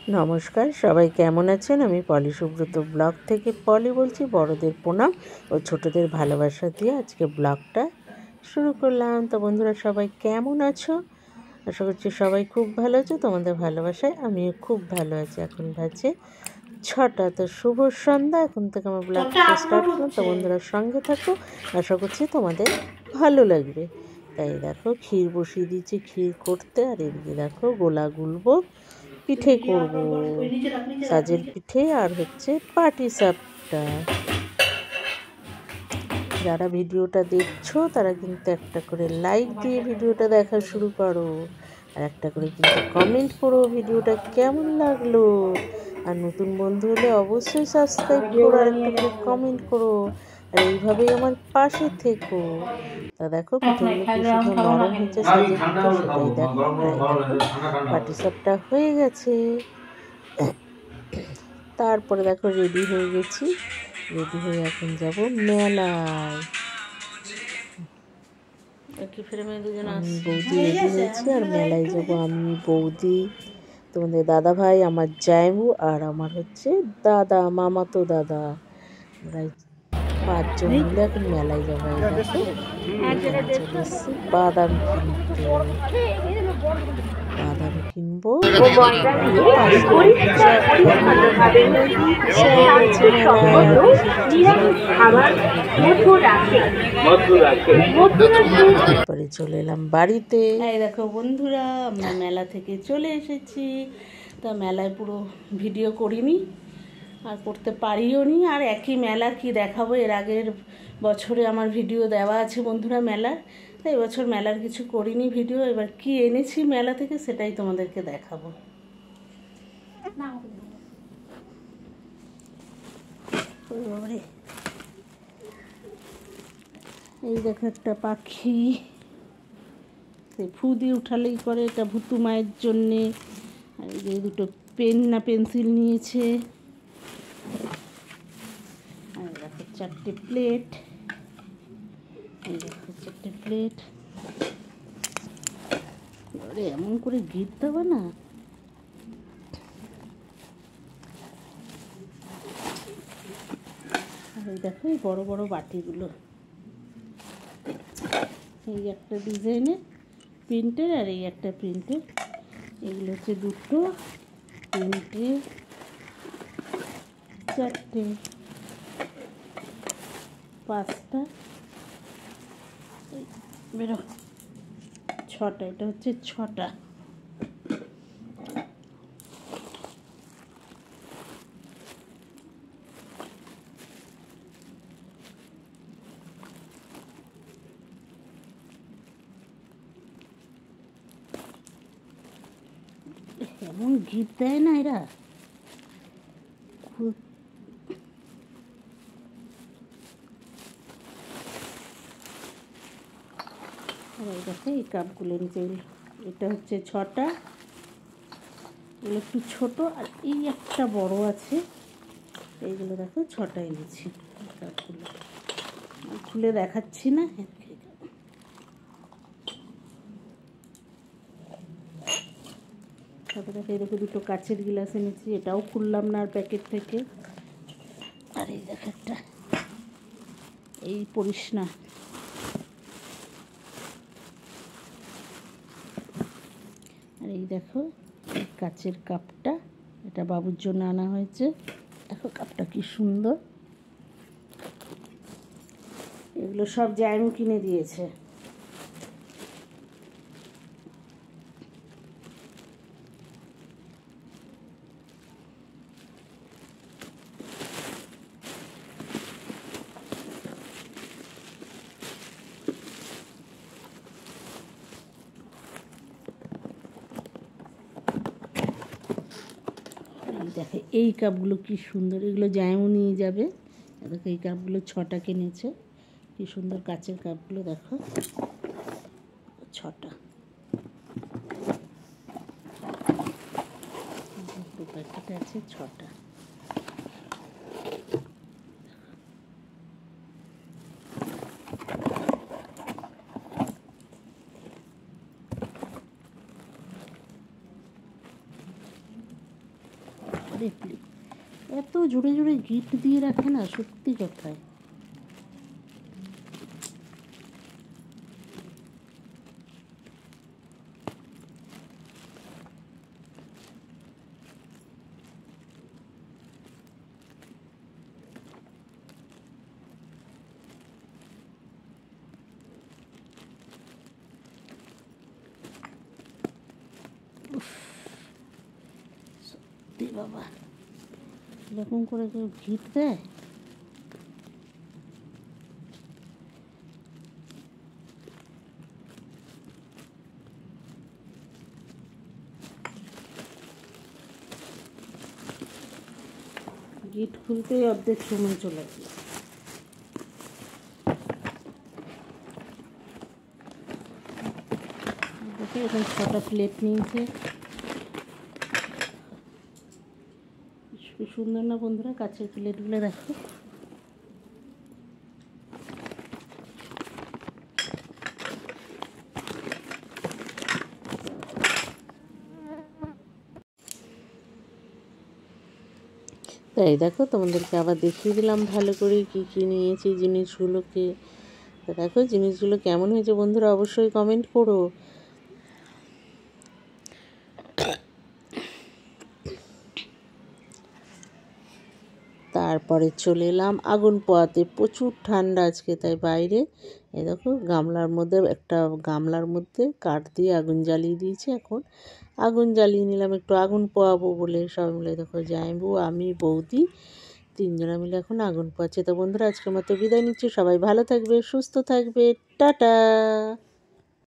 নমস্কার, সবাই কেমন আছেন? আমি পলি সুব্রত ব্লগ থেকে পলি বলছি। বড়দের প্রণাম ও ছোটদের ভালোবাসা দিয়ে আজকে ব্লগটা শুরু করলাম। তো বন্ধুরা, সবাই কেমন আছো? আশা করছি সবাই খুব ভালো আছো। তোমাদের ভালোবাসায় আমিও খুব ভালো আছি। এখন বাজে 6টা। তো শুভ সন্ধ্যা। এখন থেকে আমার ব্লগটা স্টার্ট করলাম। তো বন্ধুরা সঙ্গে থাকো, আশা করছি তোমাদের ভালো লাগবে। তাই দেখো, ক্ষীর বসিয়ে দিয়েছি ক্ষীর করতে। আর এদিকে দেখো গোলা গুলবো, পিঠে করব, সাজের পিঠে আর হচ্ছে পাটি সাপটা। যারা ভিডিওটা দেখছো তারা কিন্তু একটা করে লাইক দিয়ে ভিডিওটা দেখা শুরু করো, আর একটা করে কিন্তু কমেন্ট করো ভিডিওটা কেমন লাগলো। আর নতুন বন্ধু হলে অবশ্যই সাবস্ক্রাইব করো আর একটা করে কমেন্ট করো। আর এইভাবেই আমার পাশে থেকো। তা দেখো পিঠেগুলো কি সুন্দর নরম হয়েছে, সাজের পিঠে সেটাই দেখো। দেখো পাটিসাপটা হয়ে গেছে। তারপরে দেখো রেডি হয়ে গেছি। রেডি হয়ে এখন যাব মেলায়। আমি বৌদি রেডি হয়েছি আর মেলায় যাব আমি, বৌদি, তোমাদের দাদা ভাই, আমার জায়বু আর আমার হচ্ছে দাদা, মামাতো দাদা। আমরা 5 জন মিলে এখন মেলায় যাবো। এই দেখো এখানে চলে এসছি বাদাম কিনতে। বাদাম কিনবো। তারপরে চলে এলাম বাড়িতে। এই দেখো বন্ধুরা, আমরা মেলা থেকে চলে এসেছি। তা মেলায় পুরো ভিডিও করিনি আর করতে পারিও নি। আর একই মেলা কি দেখাবো, এর আগের বছরে আমার ভিডিও দেওয়া আছে বন্ধুরা মেলার। তাই এবছর মেলার কিছু করিনি ভিডিও। এবার কি এনেছি মেলা থেকে সেটাই তোমাদেরকে দেখাবো। এই দেখো একটা পাখি, সে ফু দিয়ে উঠালেই করে। এটা ভুতু মায়ের জন্যে। আর এই যে দুটো পেন না পেন্সিল নিয়েছে। আর দেখো 4টে প্লেট। এই দেখো 4টে প্লেট। আরে এমন করে গিট দেবো না। আর এই দেখো এই বড় বড় বাটিগুলো, এই একটা ডিজাইনের প্রিন্টের আর এই একটা প্রিন্টের। এগুলো হচ্ছে 2টো, 3টে, 4টে, 5টা, বেরো 6টা। এটা হচ্ছে 6টা। এমন গিফট দেয় না এরা। দেখো এই কাপগুলো নিচে, এটা হচ্ছে 6টা। এগুলো একটু ছোটো আর এই একটা বড় আছে। এইগুলো দেখো 6টা এনেছি। কাপগুলো খুলে দেখাচ্ছি না। তারপরে দেখো এই দেখো 2টো কাচের গ্লাস এনেছি, এটাও খুললাম না আর প্যাকেট থেকে। আর এই দেখো একটা, এই পড়িস না। আর এই দেখো কাচের কাপটা, এটা বাবুর জন্য আনা হয়েছে। দেখো কাপটা কি সুন্দর। এগুলো সব জায়মু কিনে দিয়েছে। দেখো এই কাপগুলো কি সুন্দর, এগুলো জায়মু নিয়ে যাবে। দেখো এই কাপগুলো 6টা কিনেছে। কি সুন্দর কাচের কাপগুলো দেখো, 6টা। প্যাকেটে আছে 6টা। বাড়ি এত জোরে জোরে গিফট দিয়ে রাখে না, সত্যি কথায়। সত্যি বাবা, এরকম করে কেউ গিফট দেয়? গিফট খুলতেই অর্ধেক সময় চলে গেল। দেখে এখন 6টা প্লেট নিয়েছে। সুন্দর না বন্ধুরা? কাছের প্লেটগুলো দেখো। তাই দেখো, তোমাদেরকে আবার দেখিয়ে দিলাম ভালো করে কী কী নিয়েছি জিনিসগুলোকে। তো দেখো জিনিসগুলো কেমন হয়েছে বন্ধুরা, অবশ্যই কমেন্ট করো। তারপরে চলে এলাম আগুন পোয়াতে। প্রচুর ঠান্ডা আজকে, তাই বাইরে এই দেখো গামলার মধ্যে কাঠ দিয়ে আগুন জ্বালিয়ে দিয়েছি। এখন আগুন জ্বালিয়ে নিলাম, একটু আগুন পোয়াবো বলে। সবাই মিলে দেখো, জামাইবু, আমি, বৌদি, 3জনা মিলে এখন আগুন পোয়াচ্ছে। তো বন্ধুরা আজকের মতো বিদায় নিচ্ছি। সবাই ভালো থাকবে, সুস্থ থাকবে, টাটা।